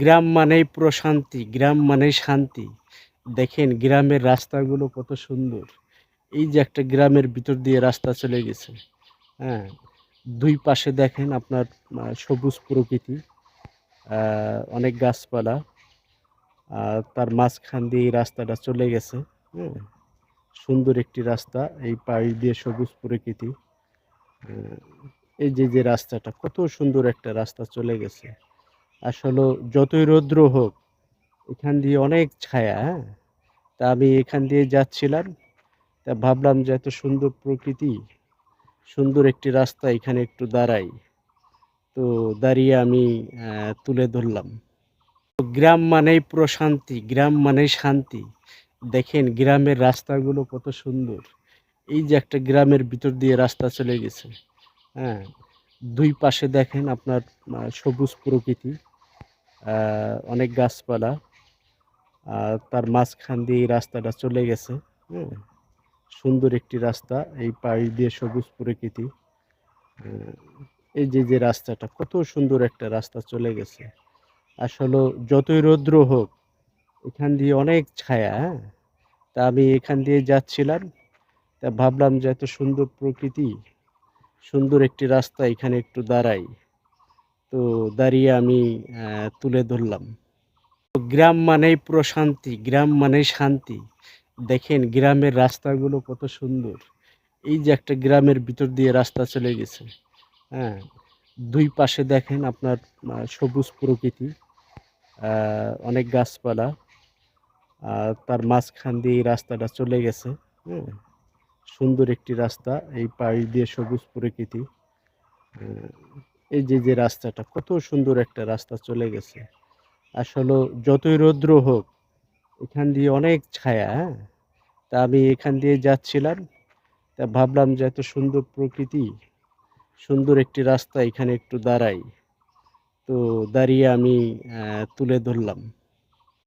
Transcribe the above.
গ্রাম মানেই প্রশান্তি, গ্রাম মানেই শান্তি। দেখেন গ্রামের রাস্তাগুলো কত সুন্দর। এই যে একটা গ্রামের ভিতর দিয়ে রাস্তা চলে গেছে, হ্যাঁ? ২ পাশে দেখেন আপনার সবুজ প্রকৃতি, আ অনেক গাছপালা। তার মাঝখান দিয়ে এই রাস্তাটা চলে গেছে, হ্যাঁ? সুন্দর একটি রাস্তা। এই পাশ দিয়ে সবুজ প্রকৃতি। আ এই যে রাস্তাটা কত সুন্দর একটা রাস্তা চলে গেছে। আসলেও যতই রৌদ্র হোক, এখান দিয়ে অনেক ছায়া, হ্যাঁ? তা আমি এখান দিয়ে যাচ্ছিলাম। তা ভাবলাম যে এত সুন্দর প্রকৃতি, সুন্দর একটি রাস্তা, এখানে একটু দাঁড়াই। তো দাঁড়িয়ে আমি তুলে ধরলাম। গ্রাম মানেই প্রশান্তি, গ্রাম মানেই শান্তি। দেখেন গ্রামের রাস্তাগুলো কত সুন্দর। এই যে একটা গ্রামের ভিতর দিয়ে রাস্তা চলে গেছে, হ্যাঁ? ২ পাশে দেখেন আপনার সবুজ প্রকৃতি, আ অনেক গাছপালা। তার মাঝখান দিয়ে এই রাস্তাটা চলে গেছে, হ্যাঁ? সুন্দর একটি রাস্তা। এই পাশ দিয়ে সবুজ প্রকৃতি। আ এই যে রাস্তাটা কত সুন্দর একটা রাস্তা চলে গেছে। আসলেও যতই রৌদ্র হোক, এখান দিয়ে অনেক ছায়া, হ্যাঁ? তা আমি এখান দিয়ে যাচ্ছিলাম। তা ভাবলাম যে এত সুন্দর প্রকৃতি, সুন্দর একটি রাস্তা, এখানে একটু দাঁড়াই। তো দাঁড়িয়ে আমি তুলে ধরলাম। গ্রাম মানেই প্রশান্তি, গ্রাম মানেই শান্তি। দেখেন গ্রামের রাস্তাগুলো কত সুন্দর। এই যে একটা গ্রামের ভিতর দিয়ে রাস্তা চলে গেছে, হ্যাঁ? ২ পাশে দেখেন আপনার সবুজ প্রকৃতি, আ অনেক গাছপালা। তার মাঝখান দিয়ে এই রাস্তাটা চলে গেছে, হ্যাঁ? সুন্দর একটি রাস্তা। এই পাশ দিয়ে সবুজ প্রকৃতি। আ এই যে রাস্তাটা কত সুন্দর একটা রাস্তা চলে গেছে। আসলেও যতই রৌদ্র হোক, এখান দিয়ে অনেক ছায়া, হ্যাঁ? তা আমি এখান দিয়ে যাচ্ছিলাম। তা ভাবলাম যে এত সুন্দর প্রকৃতি, সুন্দর একটি রাস্তা, এখানে একটু দাঁড়াই। তো দাঁড়িয়ে আমি তুলে ধরলাম।